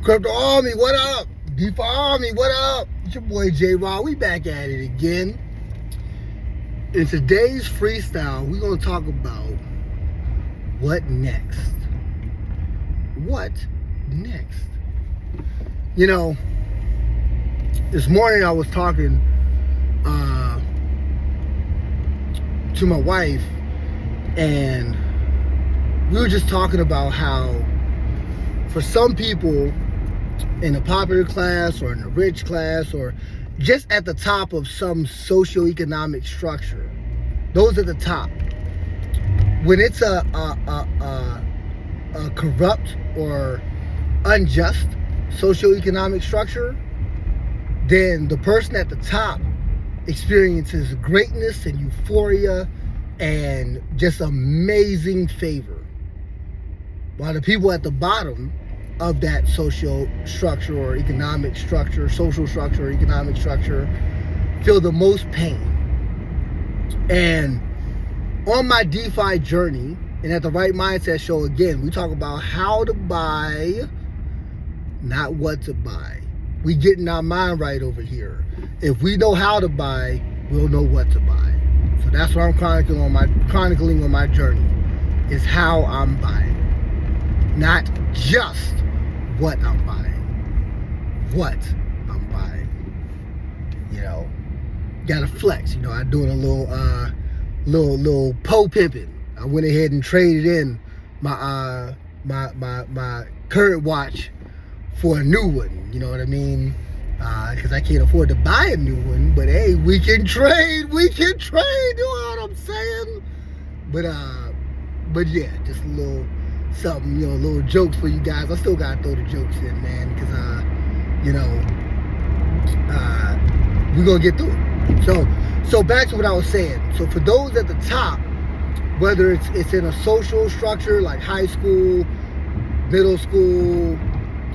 Crypto Army, what up? DeFi Army, what up? It's your boy J-Rod. We back at it again. In today's freestyle, we're going to talk about what next. What next? You know, this morning I was talking to my wife, and we were just talking about how for some people in the popular class or in the rich class or just at the top of some socioeconomic structure, those at the top, when it's a corrupt or unjust socioeconomic structure, then the person at the top experiences greatness and euphoria and just amazing favor, while the people at the bottom of that social structure or economic structure, social structure or economic structure, feel the most pain. And on my DeFi journey, and at the Right Mindset Show, again, we talk about how to buy, not what to buy. We getting our mind right over here. If we know how to buy, we'll know what to buy. So that's what I'm chronicling on my journey, is how I'm buying. Not just what I'm buying, what I'm buying. You know, gotta flex. You know, I'm doing a little pimping. I went ahead and traded in my my current watch for a new one. You know what I mean? Because I can't afford to buy a new one. But hey, we can trade. You know what I'm saying? But yeah, just a little something, you know, little jokes for you guys. I still gotta throw the jokes in, man, because we're gonna get through it. So back to what I was saying. So for those at the top, whether it's in a social structure like high school, middle school,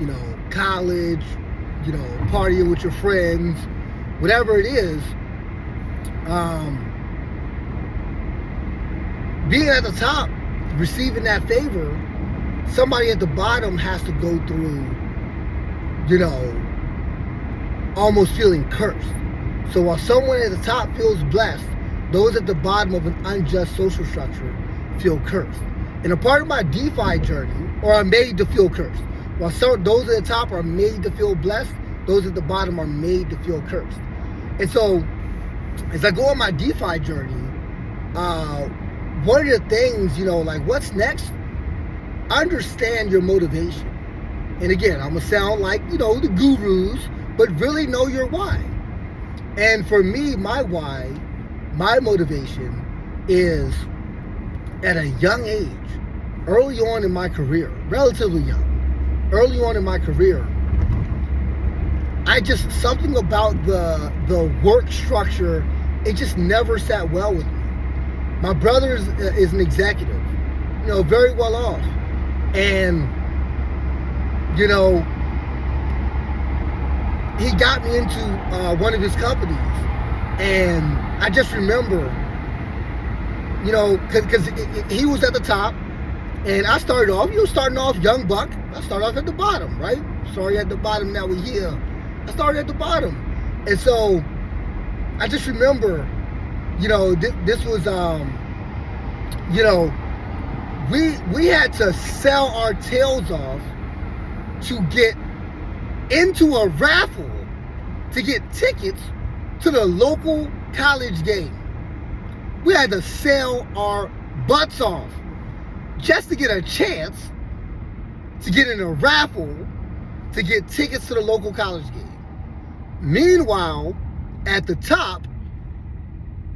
you know, college, you know, partying with your friends, whatever it is, being at the top, receiving that favor, somebody at the bottom has to go through, you know, almost feeling cursed. So while someone at the top feels blessed, those at the bottom of an unjust social structure feel cursed. And a part of my DeFi journey, or are made to feel cursed. While those at the top are made to feel blessed, those at the bottom are made to feel cursed. And so, as I go on my DeFi journey, one of the things, you know, like what's next, understand your motivation. And again, I'm gonna sound like, you know, the gurus, but really know your why. And for me, my why, my motivation is at a young age, early on in my career, relatively young, early on in my career, something about the work structure, it just never sat well with me. My brother is an executive, you know, very well off. And, you know, he got me into one of his companies. And I just remember, you know, because he was at the top. And I started off, starting off young buck. I started off at the bottom, right? Sorry, at the bottom, now we're here. I started at the bottom. And so I just remember, you know, this was, you know, we had to sell our tails off to get into a raffle to get tickets to the local college game. We had to sell our butts off just to get a chance to get in a raffle to get tickets to the local college game. Meanwhile, at the top,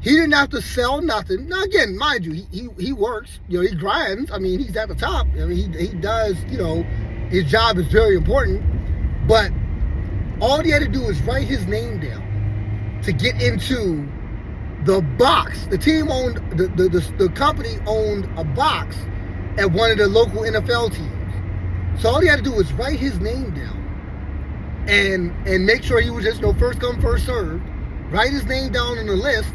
he didn't have to sell nothing. Now again, mind you, he works, you know, he grinds. I mean, he's at the top. I mean, he does, you know, his job is very important. But all he had to do was write his name down to get into the box. The team owned, the company owned a box at one of the local NFL teams. So all he had to do was write his name down and make sure he was just, you know, first come, first served, write his name down on the list,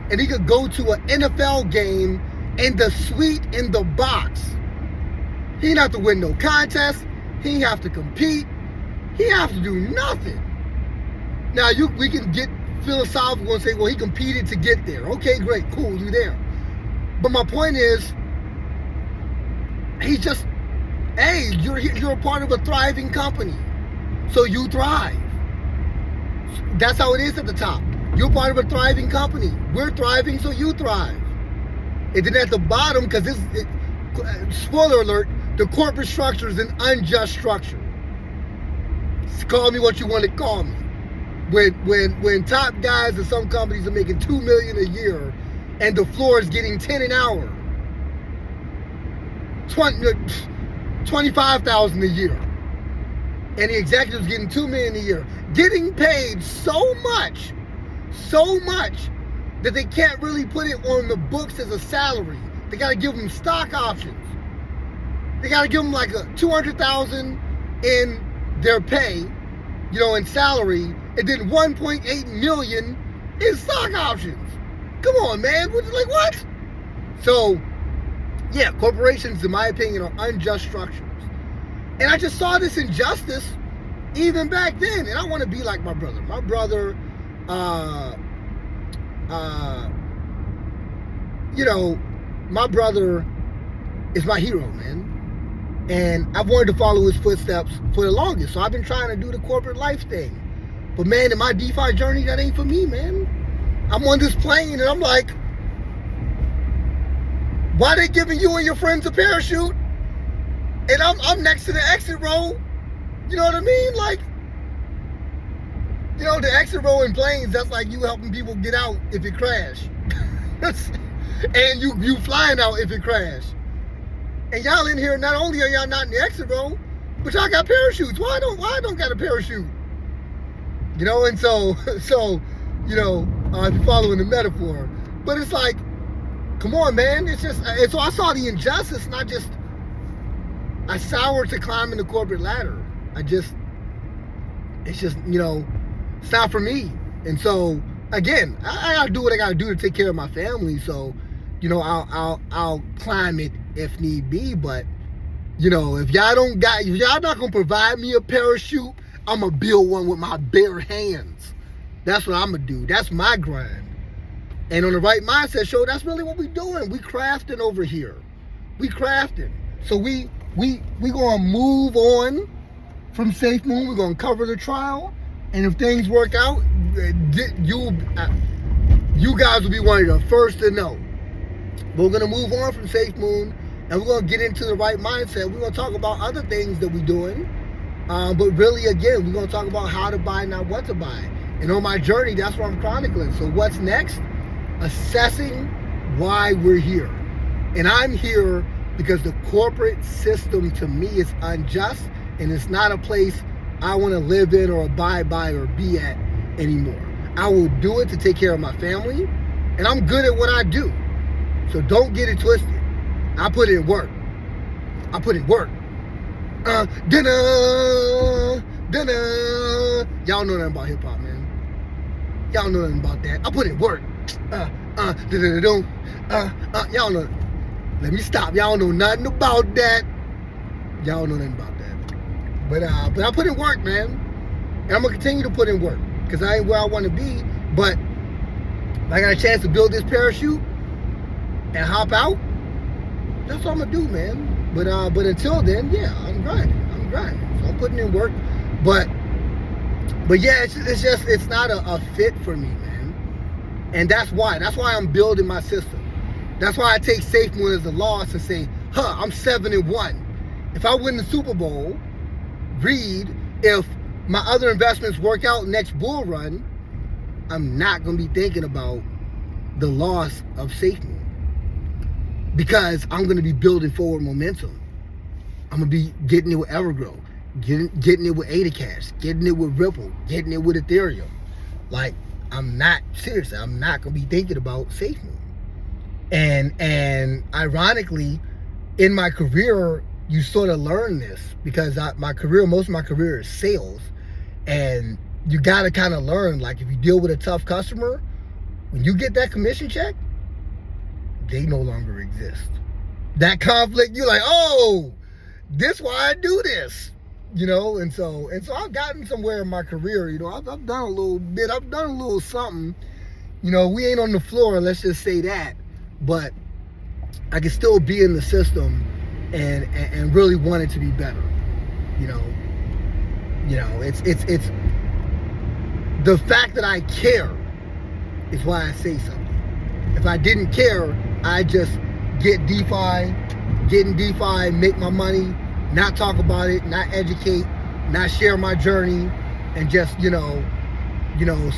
and he could go to an NFL game in the suite in the box. He didn't have to win no contest. He didn't have to compete. He have to do nothing. Now we can get philosophical and say, well, he competed to get there. Okay, great, cool, you there. But my point is, he's just, hey, you're a part of a thriving company, so you thrive. That's how it is at the top. You're part of a thriving company. We're thriving, so you thrive. And then at the bottom, because spoiler alert, the corporate structure is an unjust structure. Call me what you want to call me. When top guys in some companies are making $2 million a year, and the floor is getting 10 an hour, 25,000 a year, and the executives getting $2 million a year, getting paid so much that they can't really put it on the books as a salary. They got to give them stock options. They got to give them like a $200,000 in their pay, in salary, and then $1.8 million in stock options. Come on, man. Like what? So, yeah, corporations, in my opinion, are unjust structures. And I just saw this injustice even back then. And I want to be like my brother. My brother, my brother is my hero, man. And I've wanted to follow his footsteps for the longest. So I've been trying to do the corporate life thing. But man, in my DeFi journey, that ain't for me, man. I'm on this plane and I'm like, why they giving you and your friends a parachute? And I'm next to the exit row. You know what I mean? Like, the exit row in planes, that's like you helping people get out if it crash. And you flying out if it crash. And y'all in here, not only are y'all not in the exit row, but y'all got parachutes. Why I don't got a parachute? And so if you're following the metaphor. But it's like, come on, man. It's just, and so I saw the injustice, and I soured to climbing the corporate ladder. It's just, it's not for me. And so, again, I gotta do what I gotta do to take care of my family. So, I'll climb it if need be. But, if y'all not gonna provide me a parachute, I'm gonna build one with my bare hands. That's what I'm gonna do. That's my grind. And on the Right Mindset Show, that's really what we doing. We crafting over here. We crafting. So we gonna move on from Safe Moon. We're gonna cover the trial, and if things work out, you guys will be one of the first to know. But we're gonna move on from Safe Moon, and we're gonna get into the Right Mindset. We're gonna talk about other things that we're doing, but really, again, we're gonna talk about how to buy, not what to buy. And on my journey, that's what I'm chronicling. So what's next? Assessing why we're here. And I'm here because the corporate system to me is unjust, and it's not a place I want to live in or abide by or be at anymore. I will do it to take care of my family, and I'm good at what I do. So don't get it twisted. I put in work. Y'all know nothing about hip hop, man. Y'all know nothing about that. I put in work. Y'all know. Let me stop. Y'all know nothing about that. Y'all know nothing about that. But I put in work, man. And I'm gonna continue to put in work because I ain't where I want to be. But I got a chance to build this parachute and hop out. That's what I'm gonna do, man. But until then, yeah, I'm grinding. So I'm putting in work. But yeah, it's not a fit for me, man. And that's why I'm building my system. That's why I take Safe Moon as a loss and say, I'm 7-1. If I win the Super Bowl, read, if my other investments work out next bull run, I'm not gonna be thinking about the loss of Safe Moon. Because I'm gonna be building forward momentum. I'm gonna be getting it with Evergrow, getting it with AdaCash, getting it with Ripple, getting it with Ethereum. Like, I'm not gonna be thinking about Safe Moon. And ironically, in my career, you sort of learn this because most of my career is sales, and you gotta kind of learn, like, if you deal with a tough customer, when you get that commission check, they no longer exist. That conflict, you're like, oh, this why I do this. And so I've gotten somewhere in my career. I've done a little bit. I've done a little something. We ain't on the floor. Let's just say that, but I can still be in the system and really want it to be better. It's the fact that I care is why I say something. If I didn't care, I'd just get in DeFi, make my money, not talk about it, not educate, not share my journey, and just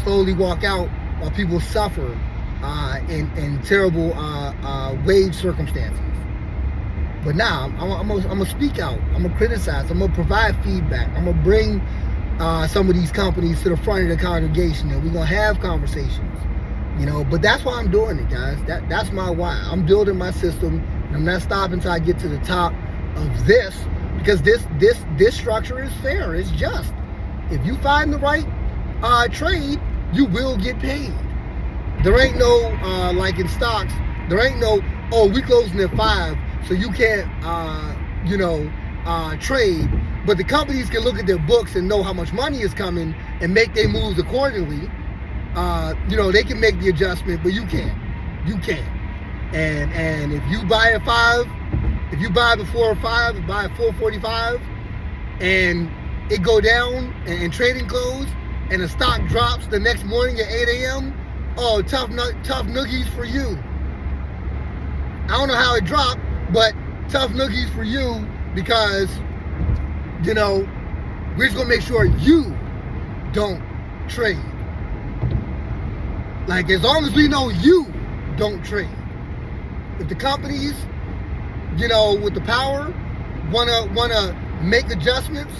slowly walk out while people suffer in terrible wage circumstances. But now I'm gonna speak out. I'm gonna criticize. I'm gonna provide feedback. I'm gonna bring some of these companies to the front of the congregation, and we're gonna have conversations. But that's why I'm doing it, guys. That's my why. I'm building my system, and I'm not stopping until I get to the top of this, because this structure is fair. It's just. If you find the right trade, you will get paid. There ain't no like in stocks. There ain't no we closing at 5, so you can't trade. But the companies can look at their books and know how much money is coming and make their moves accordingly. They can make the adjustment, but you can't. And if you buy at 5, if you buy before 5, you buy at 4:45, and it go down and trading close, and the stock drops the next morning at 8 a.m. Oh, tough noogies for you. I don't know how it dropped, but tough noogies for you, because we're just gonna make sure you don't trade. Like, as long as we know you don't trade. If the companies, with the power, wanna make adjustments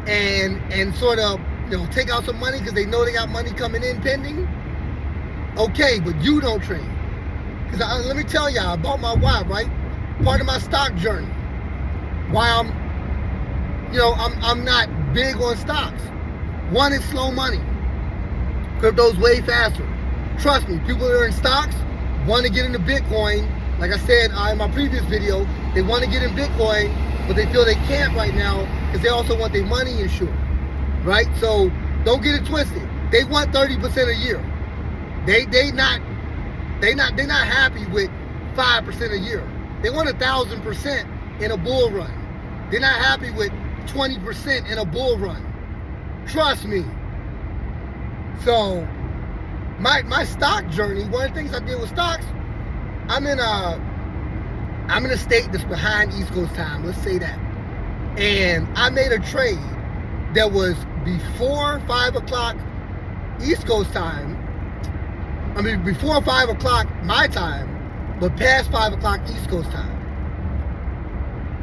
and sort of take out some money because they know they got money coming in pending, okay, but you don't trade. Because let me tell y'all about my why, right? Part of my stock journey. Why I'm not big on stocks. One, it's slow money. Crypto's way faster. Trust me, people that are in stocks want to get into Bitcoin. Like I said in my previous video, they want to get in Bitcoin, but they feel they can't right now because they also want their money insured, right? So don't get it twisted. They want 30% a year. They're not happy with 5% a year. They want 1,000% in a bull run. They're not happy with 20% in a bull run. Trust me. So my stock journey, one of the things I did with stocks, I'm in a state that's behind East Coast time, let's say that. And I made a trade that was before 5 o'clock East Coast time. I mean, before 5 o'clock my time, but past 5 o'clock East Coast time.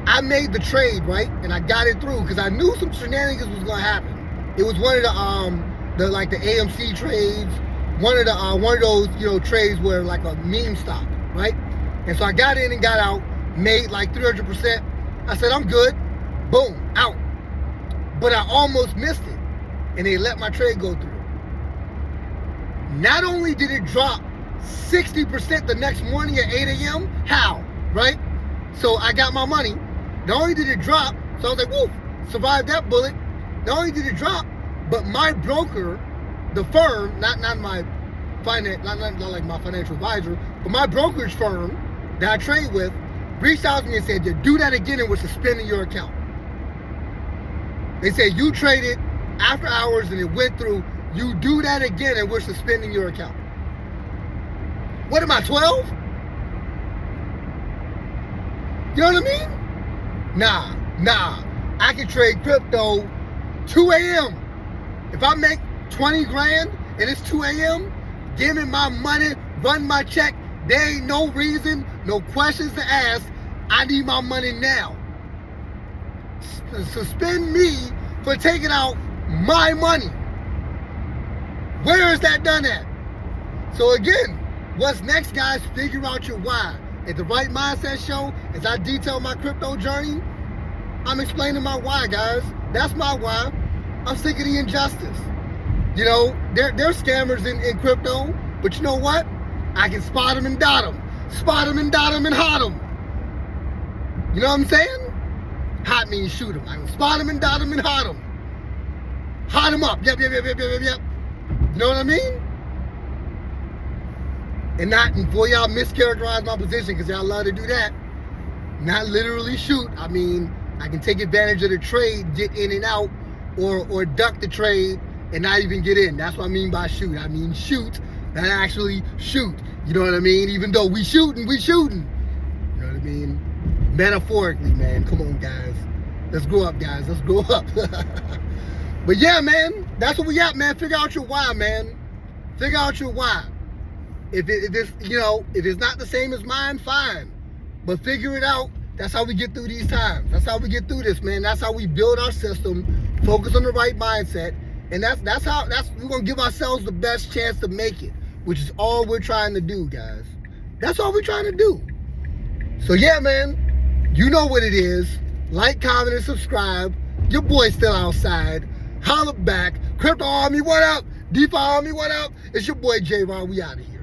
I made the trade, right? And I got it through because I knew some shenanigans was gonna happen. It was one of the AMC trades, one of those trades where like a meme stock, right? And so I got in and got out, made like 300%. I said, I'm good. Boom, out. But I almost missed it, and they let my trade go through. Not only did it drop 60% the next morning at 8 a.m., how, right? So I got my money. Not only did it drop, so I was like, woof, survived that bullet. Not only did it drop, but my broker, the firm, not my finance, not like my financial advisor, but my brokerage firm that I trade with, reached out to me and said, to do that again and we're suspending your account. They said, you traded after hours and it went through, you do that again and we're suspending your account. What am I, 12? You know what I mean? Nah. I can trade crypto 2 a.m. If I make 20 grand and it's 2 a.m., give me my money, run my check. There ain't no reason, no questions to ask. I need my money now. Suspend me for taking out my money. Where is that done at? So again, what's next, guys? Figure out your why. At the Right Mindset Show, as I detail my crypto journey, I'm explaining my why, guys. That's my why. I'm sick of the injustice. There's scammers in crypto, but you know what? I can spot them and dot them. Spot them and dot them and hot them. You know what I'm saying? Hot means shoot him. I spot him and dot him and hot him. Hot him up. Yep. You know what I mean? And not, before y'all mischaracterize my position, because y'all love to do that, not literally shoot. I mean, I can take advantage of the trade, get in and out, or duck the trade and not even get in. That's what I mean by shoot. I mean shoot, not actually shoot. You know what I mean? Even though we shooting. You know what I mean? Metaphorically, man. Come on, guys. Let's grow up, guys. Let's grow up. But yeah, man, that's what we got, man. Figure out your why, man. Figure out your why. If it's not the same as mine, fine. But figure it out. That's how we get through these times. That's how we get through this, man. That's how we build our system, focus on the right mindset, and that's how we're gonna give ourselves the best chance to make it, which is all we're trying to do, guys. That's all we're trying to do. So yeah, man, you know what it is. Like, comment, and subscribe. Your boy's still outside. Holla back. Crypto Army, what up? DeFi Army, what up? It's your boy J-Ron. We out of here.